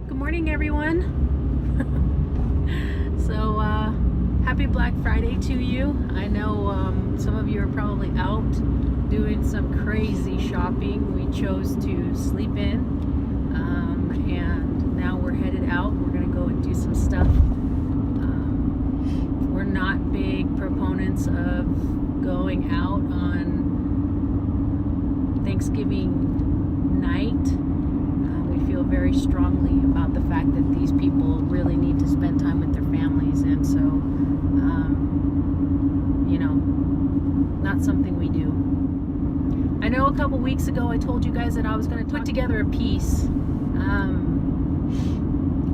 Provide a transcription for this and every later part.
Good morning, everyone. So, happy Black Friday to you. I know some of you are probably out doing some crazy shopping. We chose to sleep in, and now we're headed out. We're going to go and do some stuff. We're not big proponents of going out on Thanksgiving night. We feel very strongly about the fact that these people really need to spend time with their families, and so not something we do. I know a couple weeks ago I told you guys that I was going to put together a piece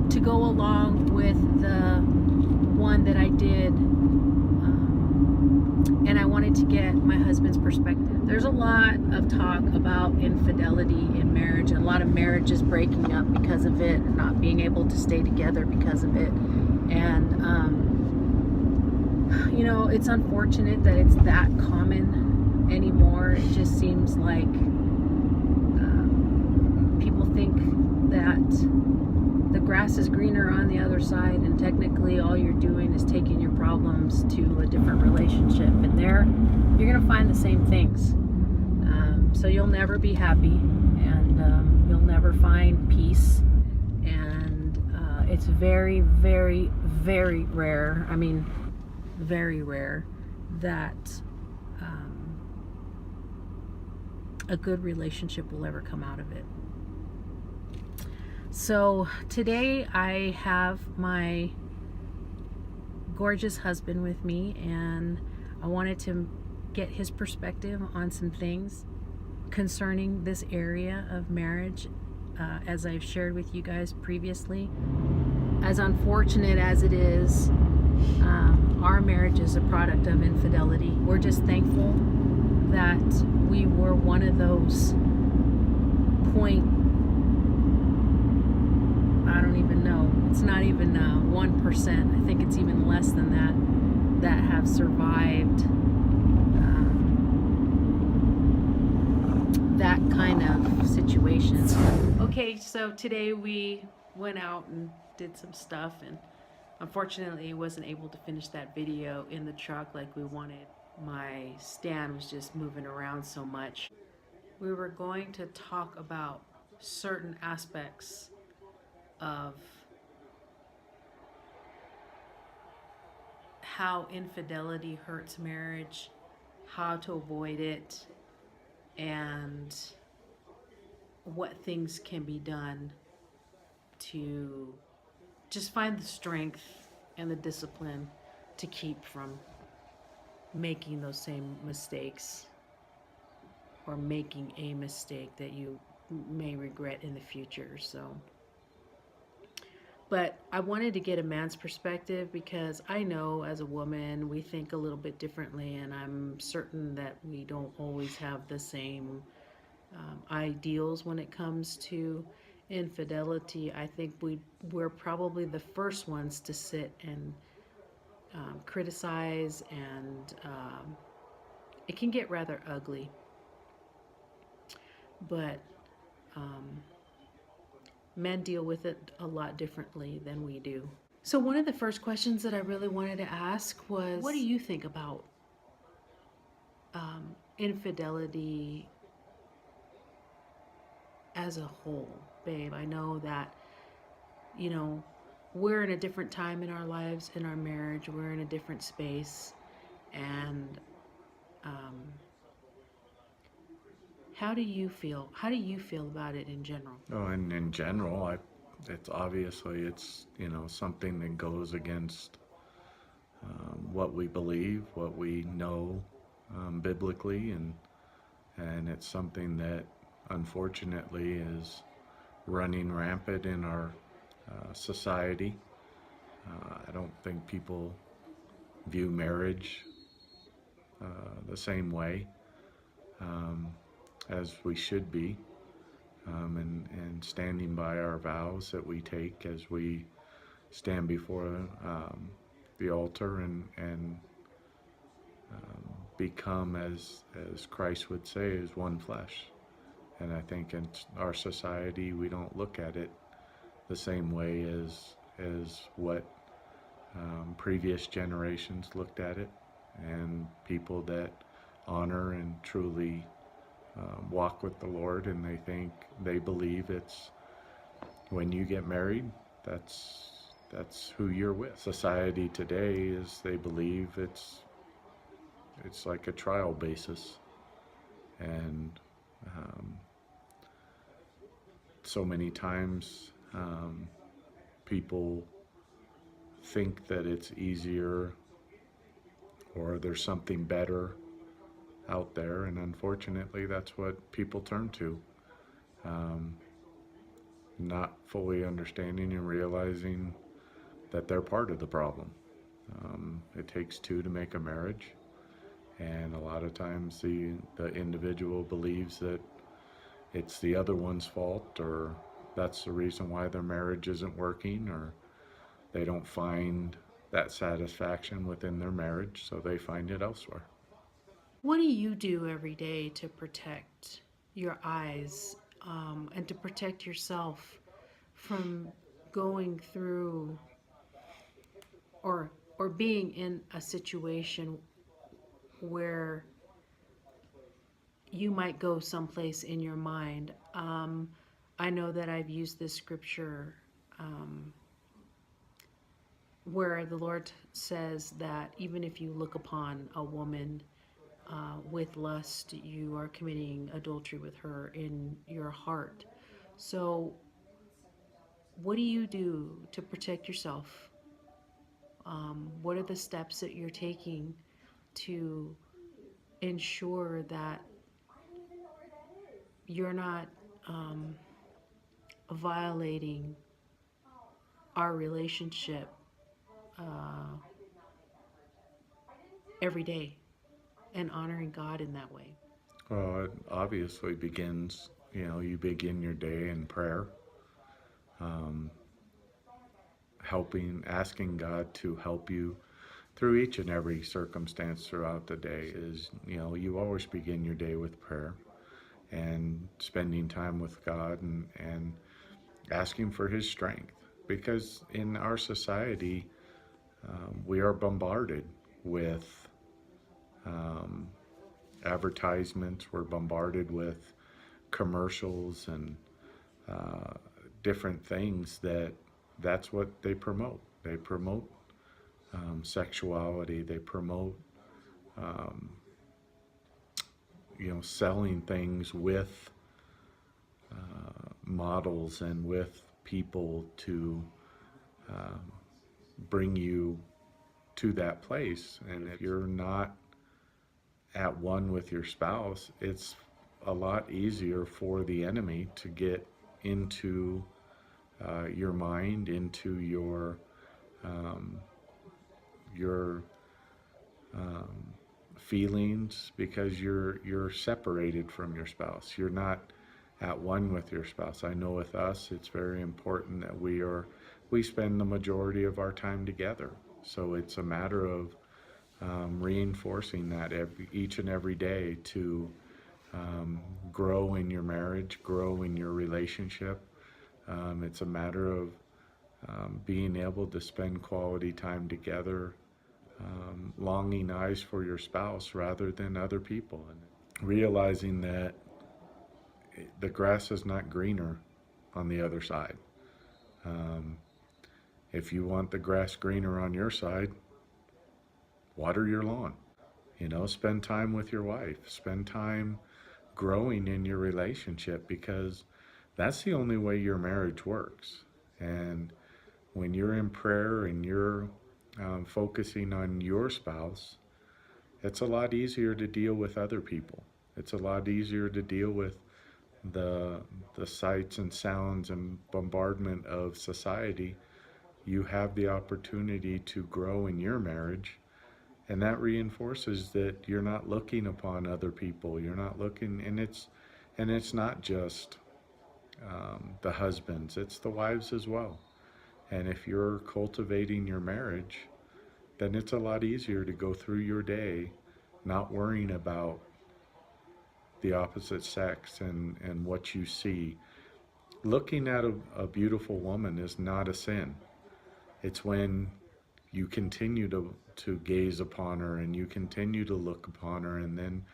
to go along with the one that I did, and I wanted to get my husband's perspective. There's a lot of talk about infidelity in marriage, and a lot of marriages breaking up because of it, or not being able to stay together because of it. And it's unfortunate that it's that common anymore. It just seems like people think that the grass is greener on the other side, and technically all you're doing is taking your problems to a different relationship, and there you're going to find the same things. So you'll never be happy, and you'll never find peace, and it's very, very, very rare, very rare, that a good relationship will ever come out of it. So today I have my gorgeous husband with me, and I wanted to get his perspective on some things concerning this area of marriage. As I've shared with you guys previously, as unfortunate as it is, our marriage is a product of infidelity. We're just thankful that we were one of those I don't even know, it's not even 1%, I think it's even less than that have survived that kind of situation. Okay, so today we went out and did some stuff, and unfortunately wasn't able to finish that video in the truck like we wanted. My stand was just moving around so much. We were going to talk about certain aspects of how infidelity hurts marriage, how to avoid it, and what things can be done to just find the strength and the discipline to keep from making those same mistakes, or making a mistake that you may regret in the future. But I wanted to get a man's perspective, because I know as a woman we think a little bit differently, and I'm certain that we don't always have the same ideals when it comes to infidelity. I think we're probably the first ones to sit and criticize, and it can get rather ugly. But men deal with it a lot differently than we do. So one of the first questions that I really wanted to ask was, what do you think about infidelity as a whole, babe? I know that, we're in a different time in our lives, in our marriage, we're in a different space, and how do you feel? How do you feel about it in general? Oh, and in general, it's obviously something that goes against what we believe, what we know biblically, and it's something that unfortunately is running rampant in our society. I don't think people view marriage the same way as we should be, and standing by our vows that we take as we stand before the altar and become, as Christ would say, as one flesh. And I think in our society we don't look at it the same way as what previous generations looked at it, and people that honor and truly walk with the Lord, and they believe it's when you get married, that's who you're with. Society today is they believe it's like a trial basis, and um, so many times people think that it's easier or there's something better out there, and unfortunately, that's what people turn to. Um, Not fully understanding and realizing that they're part of the problem. It takes two to make a marriage, and a lot of times the individual believes that it's the other one's fault, or that's the reason why their marriage isn't working, or they don't find that satisfaction within their marriage, so they find it elsewhere. What do you do every day to protect your eyes and to protect yourself from going through or or being in a situation where you might go someplace in your mind? I know that I've used this scripture um, where the Lord says that even if you look upon a woman with lust, you are committing adultery with her in your heart. So, what do you do to protect yourself? What are the steps that you're taking to ensure that you're not um, violating our relationship uh, every day and honoring God in that way? Well, it obviously begins, you begin your day in prayer, um, asking God to help you through each and every circumstance throughout the day. You always begin your day with prayer and spending time with God, and asking for His strength. Because in our society, we are bombarded with um, advertisements, we're bombarded with commercials and uh, different things that's what they promote. They promote sexuality. They promote um, selling things with models and with people to um, bring you to that place. And if you're not at one with your spouse, it's a lot easier for the enemy to get into your mind, into um, your um, feelings, because you're separated from your spouse. You're not at one with your spouse. I know with us, it's very important that we spend the majority of our time together. So it's a matter of reinforcing that each and every day to grow in your marriage, grow in your relationship. It's a matter of being able to spend quality time together, longing eyes for your spouse rather than other people, and realizing that the grass is not greener on the other side. Um, if you want the grass greener on your side, water your lawn. Spend time with your wife. Spend time growing in your relationship, because that's the only way your marriage works. And when you're in prayer and you're focusing on your spouse, it's a lot easier to deal with other people. It's a lot easier to deal with the sights and sounds and bombardment of society. You have the opportunity to grow in your marriage, and that reinforces that you're not looking upon other people. You're not looking, and it's not just the husbands, it's the wives as well. And if you're cultivating your marriage, then it's a lot easier to go through your day not worrying about the opposite sex and what you see. looking at a beautiful woman is not a sin. It's when you continue to gaze upon her and you continue to look upon her, and then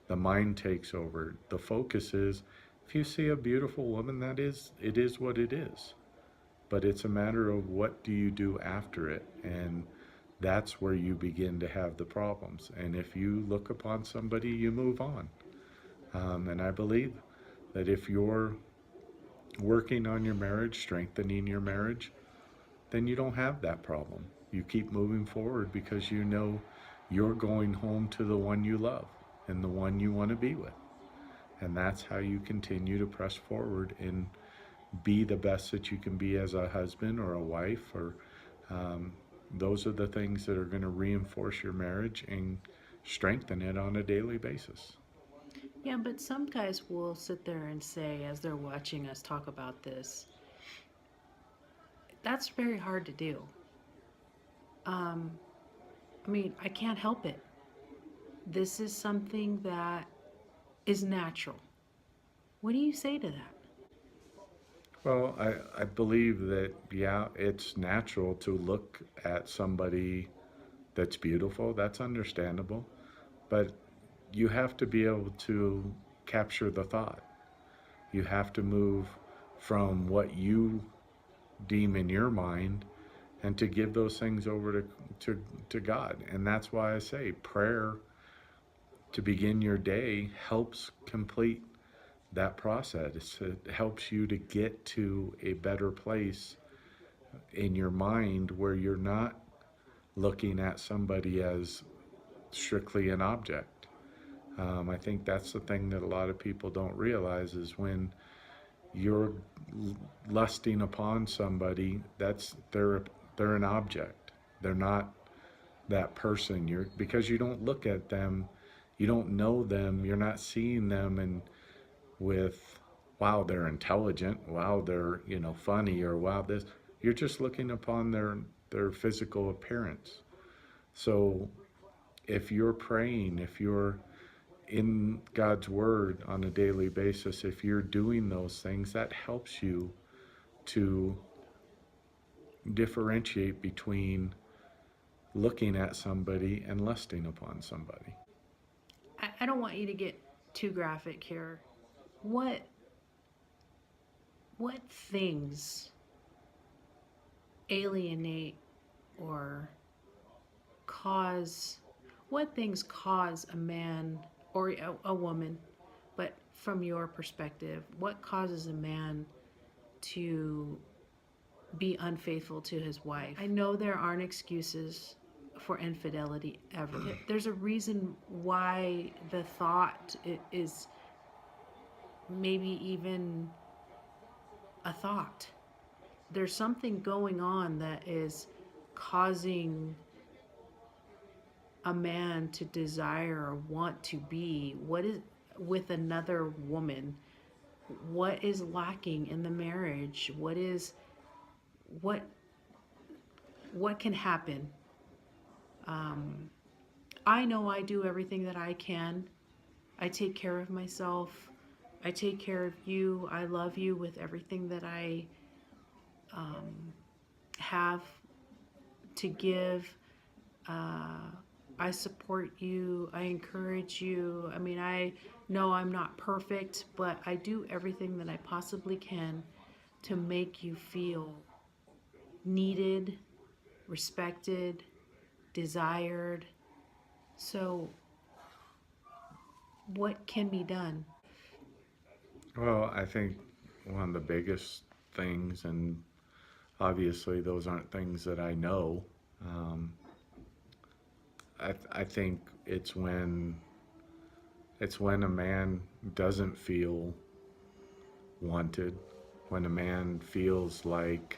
the mind takes over. The focus is, if you see a beautiful woman, it is what it is. But it's a matter of what do you do after it, and that's where you begin to have the problems. And if you look upon somebody, you move on. And I believe that if you're working on your marriage, strengthening your marriage, then you don't have that problem. You keep moving forward because you know you're going home to the one you love and the one you want to be with. And that's how you continue to press forward and be the best that you can be as a husband or a wife, or those are the things that are going to reinforce your marriage and strengthen it on a daily basis. Yeah, but some guys will sit there and say, as they're watching us talk about this, that's very hard to do. Um, I mean, I can't help it. This is something that is natural. What do you say to that? Well, I believe that, yeah, it's natural to look at somebody that's beautiful. That's understandable. But you have to be able to capture the thought. You have to move from what you deem in your mind and to give those things over to God. And that's why I say prayer to begin your day helps complete that process. It helps you to get to a better place in your mind where you're not looking at somebody as strictly an object. I think that's the thing that a lot of people don't realize is when you're lusting upon somebody, they're an object. They're not that person. You're because you don't look at them, you don't know them, you're not seeing them and with wow they're intelligent, wow they're funny, or wow this. You're just looking upon their physical appearance. So if you're praying, if you're in God's Word on a daily basis, if you're doing those things, that helps you to differentiate between looking at somebody and lusting upon somebody. I don't want you to get too graphic here. What what things alienate or cause what things cause a man or a woman, but from your perspective, what causes a man to be unfaithful to his wife? I know there aren't excuses for infidelity ever. There's a reason why the thought is maybe even a thought. There's something going on that is causing a man to desire or want to be what is with another woman. What is lacking in the marriage? What what can happen? um, I know I do everything that I can. I take care of myself. I take care of you. I love you with everything that I um, have to give. uh, I support you. I encourage you. I mean, I know I'm not perfect, but I do everything that I possibly can to make you feel needed, respected, desired. So, what can be done? Well, I think one of the biggest things, and obviously those aren't things that I know, um, I think it's when a man doesn't feel wanted, when a man feels like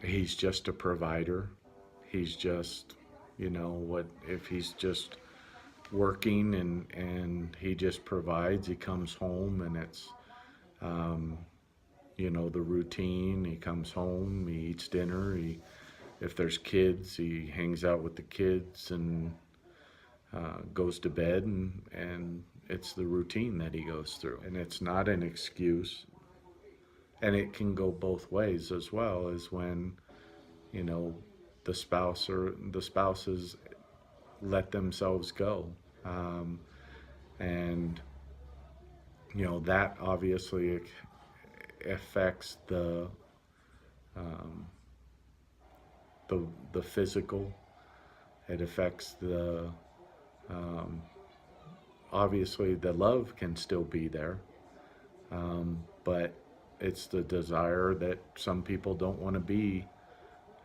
he's just a provider, he's just, what if he's just working and he just provides, he comes home and it's, um, the routine, he comes home, he eats dinner, if there's kids, he hangs out with the kids and goes to bed, and it's the routine that he goes through. And it's not an excuse. And it can go both ways as well, as when, you know, the spouses let themselves go. Um, and, you know, that obviously affects um, the, the physical. It affects um, obviously the love can still be there, but it's the desire that some people don't want to be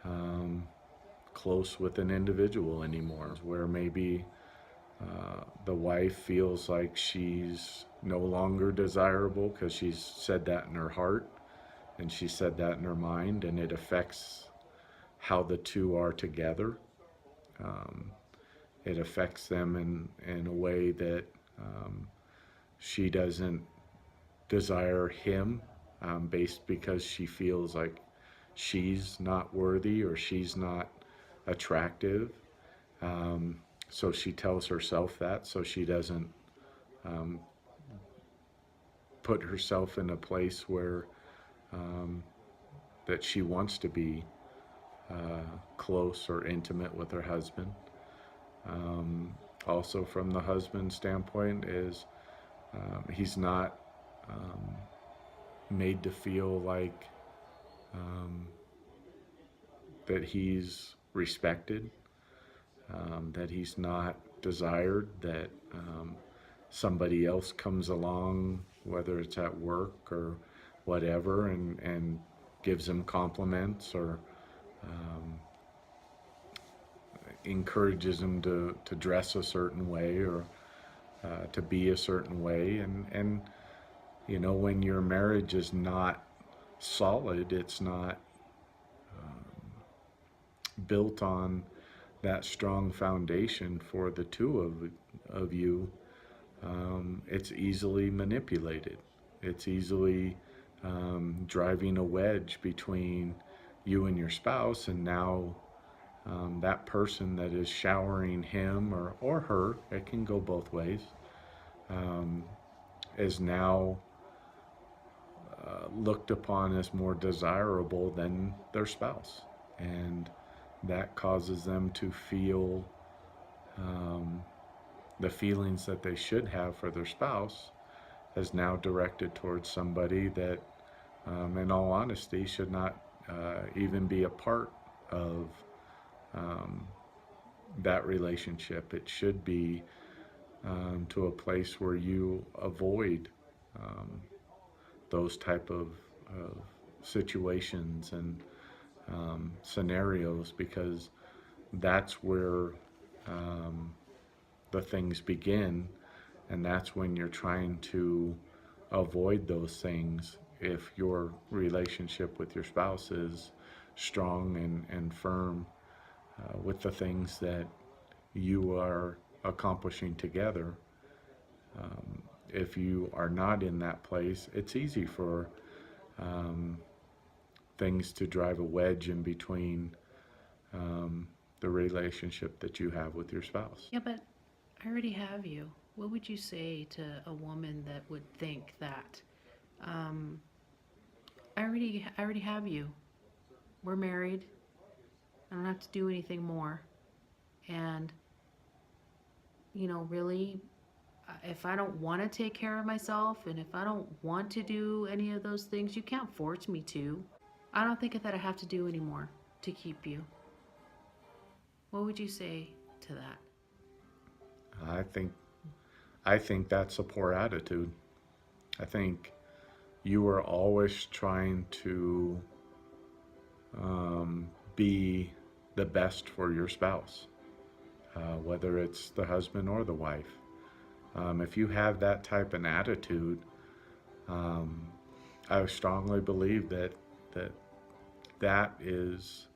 um, close with an individual anymore, where maybe the wife feels like she's no longer desirable because she's said that in her heart and she said that in her mind, and it affects how the two are together. Um, it affects them in a way that um, she doesn't desire him, based because she feels like she's not worthy or she's not attractive. Um, so she tells herself that so she doesn't um, put herself in a place where um, that she wants to be close or intimate with her husband. Um, Also, from the husband's standpoint, is he's not um, made to feel like um, that he's respected, that he's not desired, that somebody else comes along, whether it's at work or whatever, and gives him compliments or um, encourages him to dress a certain way or to be a certain way. And, you know, when your marriage is not solid, it's not built on that strong foundation for the two of you, it's easily manipulated. It's easily driving a wedge between you and your spouse, and now that person that is showering him or her, it can go both ways, um, is now looked upon as more desirable than their spouse. And that causes them to feel um, the feelings that they should have for their spouse is now directed towards somebody that, in all honesty, should not even be a part of um, that relationship. It should be to a place where you avoid um, those type of situations and scenarios, because that's where um, the things begin, and that's when you're trying to avoid those things if your relationship with your spouse is strong and firm with the things that you are accomplishing together. If you are not in that place, it's easy for um, things to drive a wedge in between um, the relationship that you have with your spouse. Yeah, but I already have you. What would you say to a woman that would think that um, I already have you. We're married. I don't have to do anything more. And really, if I don't want to take care of myself and if I don't want to do any of those things, you can't force me to. I don't think that I have to do anymore to keep you. What would you say to that? I think I think that's a poor attitude. I think you are always trying to be the best for your spouse, whether it's the husband or the wife. If you have that type of attitude, um, I strongly believe that that is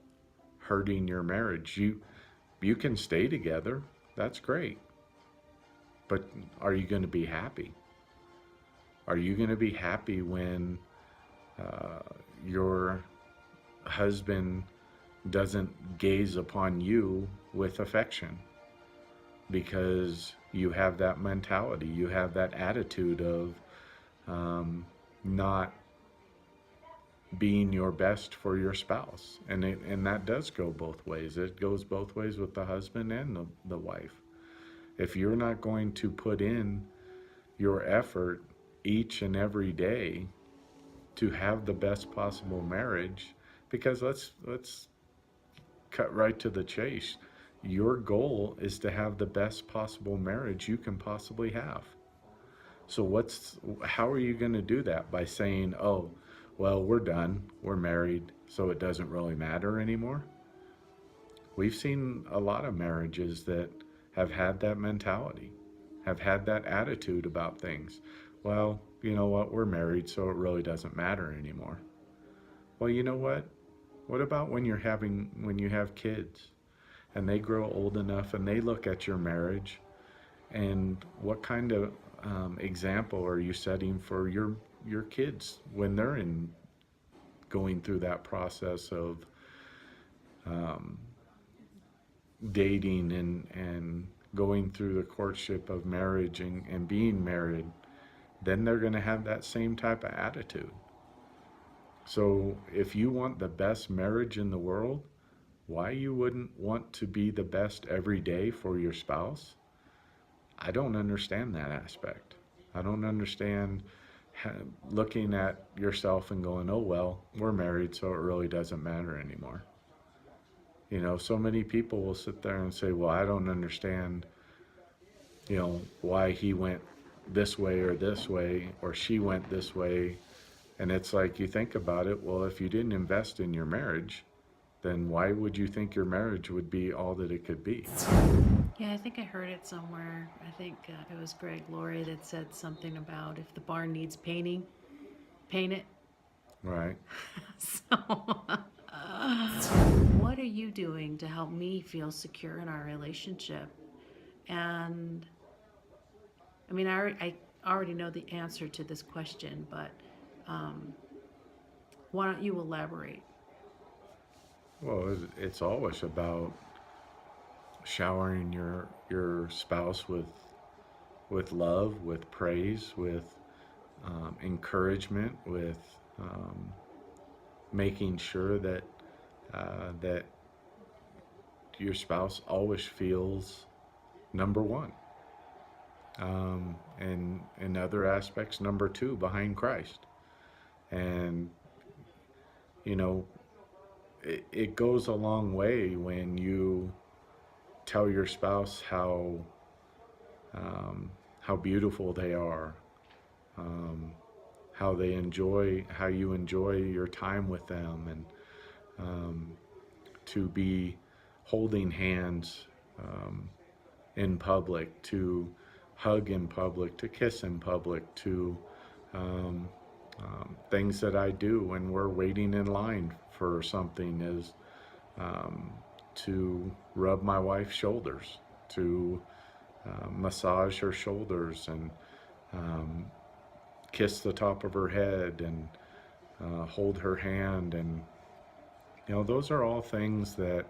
hurting your marriage. You can stay together, that's great, but are you going to be happy? Are you going to be happy when uh, your husband doesn't gaze upon you with affection? Because you have that mentality, you have that attitude of not being your best for your spouse. And that does go both ways. It goes both ways with the husband and the wife. If you're not going to put in your effort each and every day to have the best possible marriage, because let's cut right to the chase. Your goal is to have the best possible marriage you can possibly have. So how are you going to do that? By saying, "Oh, well, we're done. We're married, so it doesn't really matter anymore." We've seen a lot of marriages that have had that mentality, have had that attitude about things. Well, you know what? We're married, so it really doesn't matter anymore. Well, you know what? What about when you have kids and they grow old enough and they look at your marriage, and what kind of example are you setting for your kids when they're in going through that process of um, dating and going through the courtship of marriage and being married? Then they're going to have that same type of attitude. So if you want the best marriage in the world, why you wouldn't want to be the best every day for your spouse? I don't understand that aspect. I don't understand looking at yourself and going, "Oh, well, we're married, so it really doesn't matter anymore." So many people will sit there and say, "Well, I don't understand, why he went this way or she went this way." And it's like, you think about it, well, if you didn't invest in your marriage, then why would you think your marriage would be all that it could be? Yeah, I think I heard it somewhere. I think it was Greg Laurie that said something about if the barn needs painting, paint it. Right. So, what are you doing to help me feel secure in our relationship? And I mean, I already know the answer to this question, but um, why don't you elaborate? Well, it's always about showering your spouse with love, with praise, with encouragement, with um, making sure that your spouse always feels number one, and in other aspects, number two behind Christ. And you know, it goes a long way when you tell your spouse how beautiful they are, um, how you enjoy your time with them, and um, to be holding hands in public, to hug in public, to kiss in public, to um, things that I do when we're waiting in line for something is to rub my wife's shoulders, to massage her shoulders, and um, kiss the top of her head, and hold her hand. And those are all things that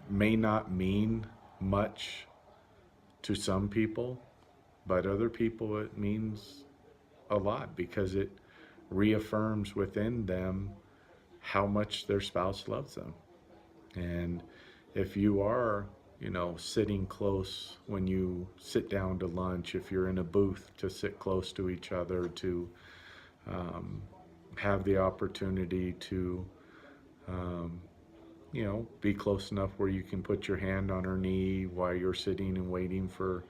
may not mean much to some people, but other people it means a lot, because it reaffirms within them how much their spouse loves them. And if you are, sitting close when you sit down to lunch, if you're in a booth, to sit close to each other, to um, have the opportunity to, um, be close enough where you can put your hand on her knee while you're sitting and waiting for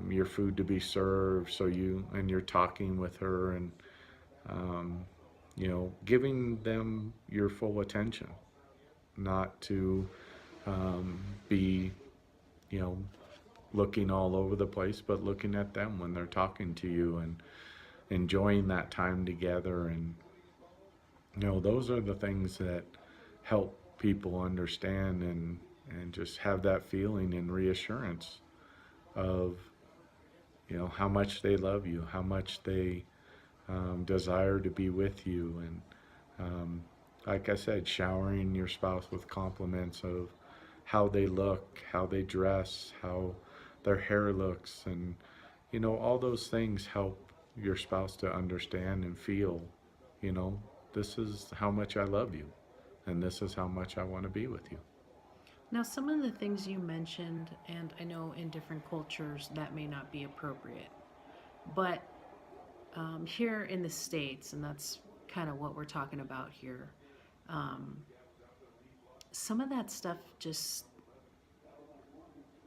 your food to be served. And you're talking with her, and um, giving them your full attention, not to be, you know, looking all over the place, but looking at them when they're talking to you and enjoying that time together. And, those are the things that help people understand and just have that feeling and reassurance of, how much they love you, how much they desire to be with you. And like I said, showering your spouse with compliments of how they look, how they dress, how their hair looks, and all those things help your spouse to understand and feel you know, this is how much I love you, and this is how much I want to be with you. Now, some of the things you mentioned, and I know in different cultures that may not be appropriate, but here in the States, and that's kind of what we're talking about here, um, some of that stuff just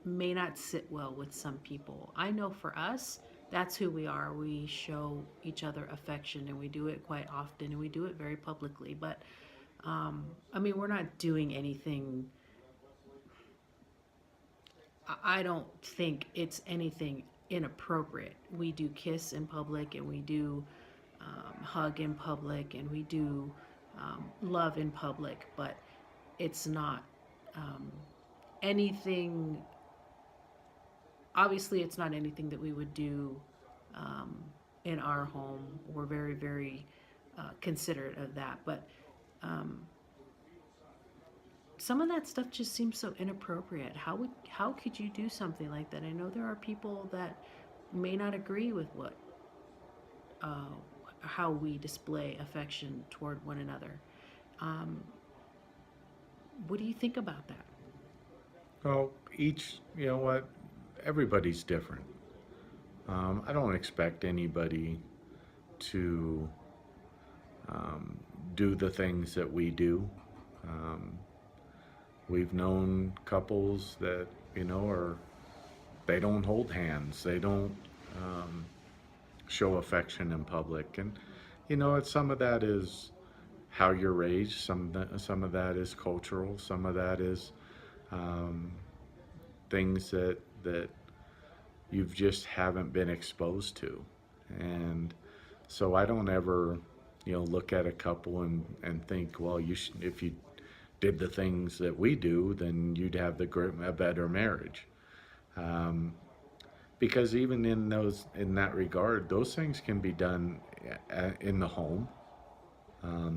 may not sit well with some people. I know for us, that's who we are. We show each other affection and we do it quite often and we do it very publicly. But I mean, we're not doing anything. I don't think it's anything inappropriate. We do kiss in public and we do hug in public and we do love in public, but it's not um, anything. Obviously, it's not anything that we would do um, in our home. We're very, very considerate of that. But um, some of that stuff just seems so inappropriate. How could you do something like that? I know there are people that may not agree with what uh, how we display affection toward one another. Um, what do you think about that? Well, each, you know what, everybody's different. I don't expect anybody to um, do the things that we do. Um, we've known couples that, you know, are they don't hold hands, they don't um, show affection in public, and you know, it's some of that is how you're raised. Some of that is cultural. Some of that is um, things that you've just haven't been exposed to, and so I don't ever, you know, look at a couple and think, well, you should, if you did the things that we do, then you'd have a better marriage. Um, because even in that regard, those things can be done in the home.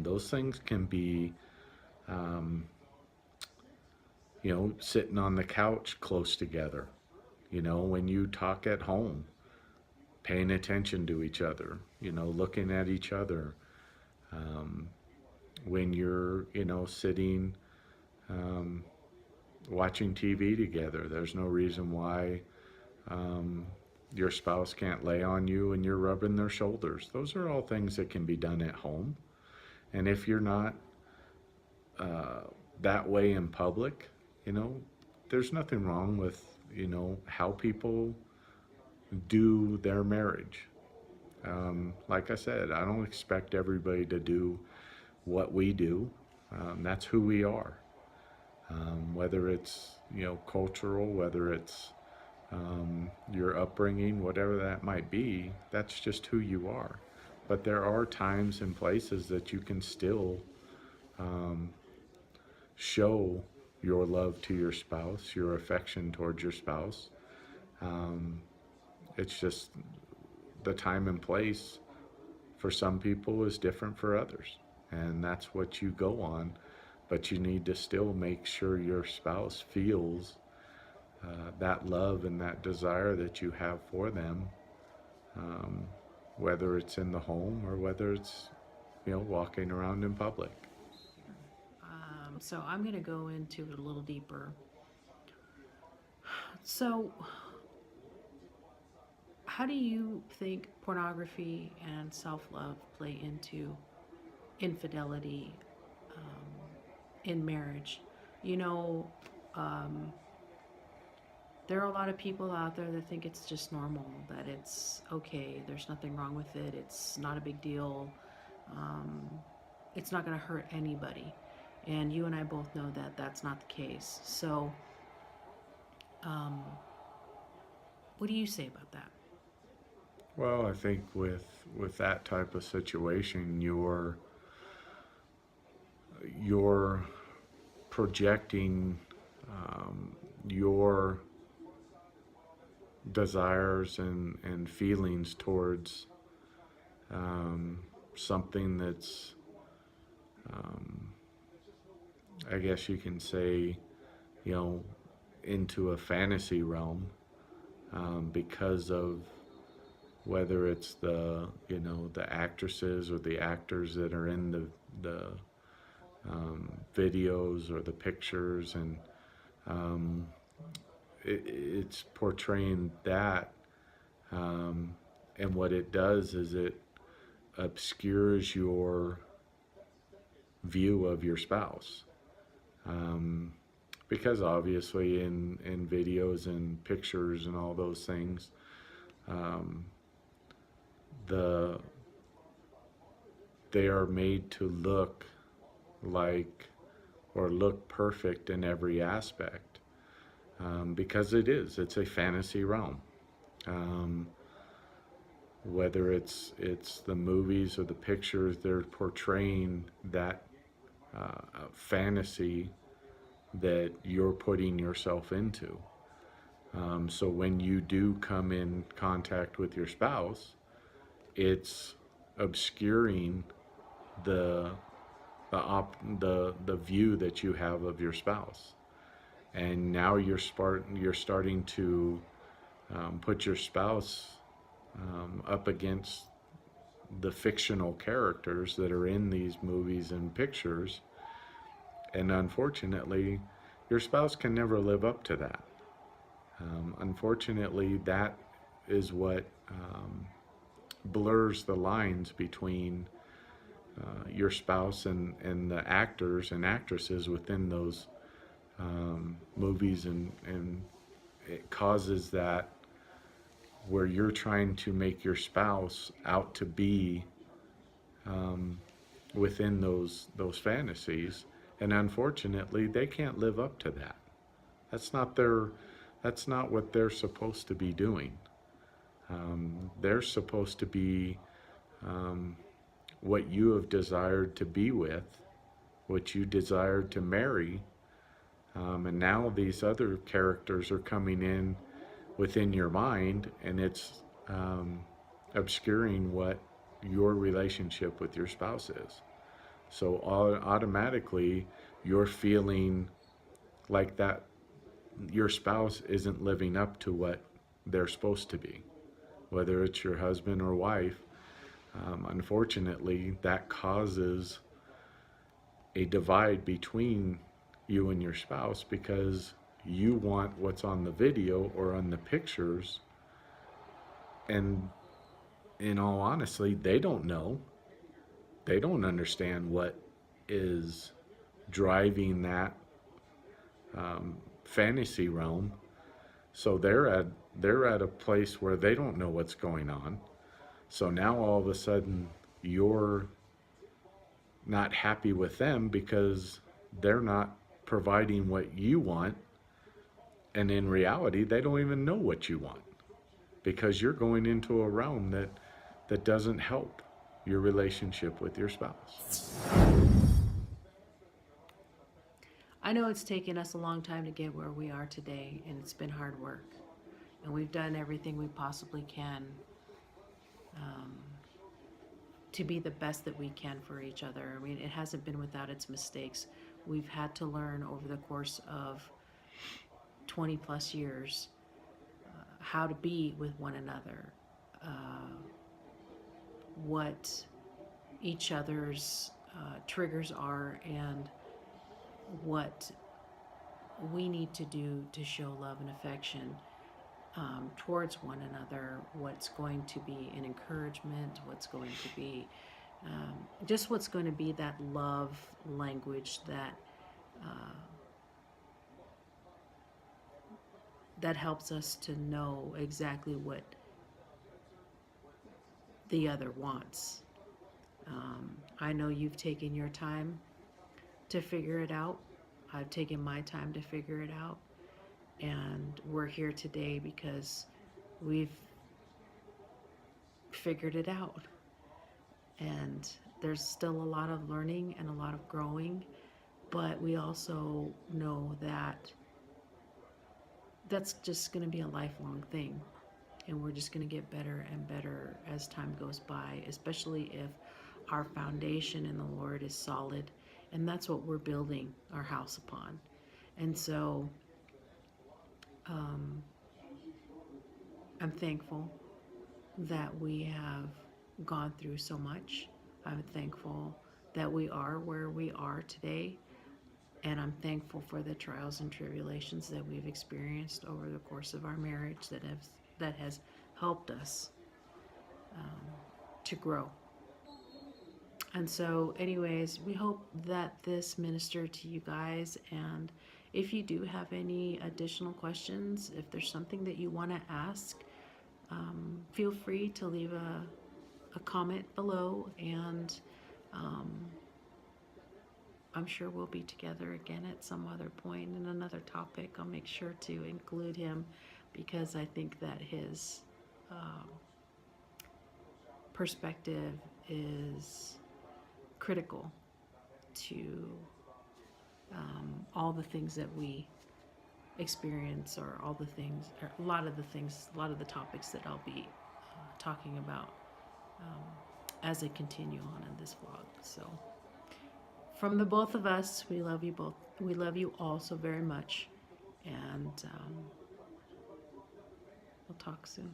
Those things can be, um, you know, sitting on the couch close together. You know, when you talk at home, paying attention to each other. You know, looking at each other. Um, when you're, you know, sitting um, watching TV together, there's no reason why um, your spouse can't lay on you and you're rubbing their shoulders. Those are all things that can be done at home. And if you're not uh, that way in public, you know, there's nothing wrong with, you know, how people do their marriage. Like I said, I don't expect everybody to do what we do. That's who we are. Whether it's, you know, cultural, whether it's your upbringing, whatever that might be, that's just who you are. But there are times and places that you can still um, show your love to your spouse, your affection towards your spouse. Um, it's just the time and place for some people is different for others. And that's what you go on. But you need to still make sure your spouse feels that love and that desire that you have for them, um, whether it's in the home or whether it's, you know, walking around in public. So I'm going to go into it a little deeper. So, how do you think pornography and self love play into infidelity in marriage? You know, um, there are a lot of people out there that think it's just normal, that it's okay, there's nothing wrong with it, it's not a big deal, um, it's not going to hurt anybody. And you and I both know that that's not the case. So, um, what do you say about that? Well, I think with that type of situation, you're projecting your desires and feelings towards um, something that's, um, I guess you can say, you know, into a fantasy realm because of whether it's the, the actresses or the actors that are in the videos or the pictures, and um, it's portraying that, um, and what it does is it obscures your view of your spouse. Um, because obviously in videos and pictures and all those things, um, the they are made to look like or look perfect in every aspect, because it's a fantasy realm. Um, whether it's the movies or the pictures, they're portraying that fantasy that you're putting yourself into. So when you do come in contact with your spouse, it's obscuring the the view that you have of your spouse, and now you're starting to put your spouse up against the fictional characters that are in these movies and pictures, and unfortunately, your spouse can never live up to that. Unfortunately, that is what blurs the lines between your spouse and the actors and actresses within those movies, and it causes that where you're trying to make your spouse out to be um, within those fantasies, and unfortunately, they can't live up to that. That's not their that's not what they're supposed to be doing. They're supposed to be um, what you have desired to be with, what you desired to marry, and now these other characters are coming in within your mind, and it's obscuring what your relationship with your spouse is. So automatically, you're feeling like that your spouse isn't living up to what they're supposed to be, whether it's your husband or wife. Unfortunately, that causes a divide between you and your spouse, because you want what's on the video or on the pictures, and in all honesty, they don't know. They don't understand what is driving that fantasy realm. So they're at a place where they don't know what's going on. So now all of a sudden you're not happy with them because they're not providing what you want, and in reality they don't even know what you want, because you're going into a realm that doesn't help your relationship with your spouse. I know it's taken us a long time to get where we are today, and it's been hard work. And we've done everything we possibly can um, to be the best that we can for each other. I mean, it hasn't been without its mistakes. We've had to learn over the course of 20 plus years how to be with one another, what each other's triggers are, and what we need to do to show love and affection towards one another, what's going to be an encouragement, what's going to be just what's going to be that love language uh, that helps us to know exactly what the other wants. I know you've taken your time to figure it out. I've taken my time to figure it out. And we're here today because we've figured it out. And there's still a lot of learning and a lot of growing, but we also know that that's just going to be a lifelong thing. And we're just going to get better and better as time goes by, especially if our foundation in the Lord is solid. And that's what we're building our house upon. And so I'm thankful that we have gone through so much. I'm thankful that we are where we are today. And I'm thankful for the trials and tribulations that we've experienced over the course of our marriage that has helped us to grow. And so, anyways, we hope that this ministered to you guys. And if you do have any additional questions, if there's something that you want to ask, feel free to leave a comment below. And I'm sure we'll be together again at some other point in another topic. I'll make sure to include him because I think that his perspective is critical to all the things that we experience, or all the things, or a lot of the topics that I'll be talking about as I continue on in this vlog. So from the both of us, we love you both. We love you all so very much. And we'll talk soon.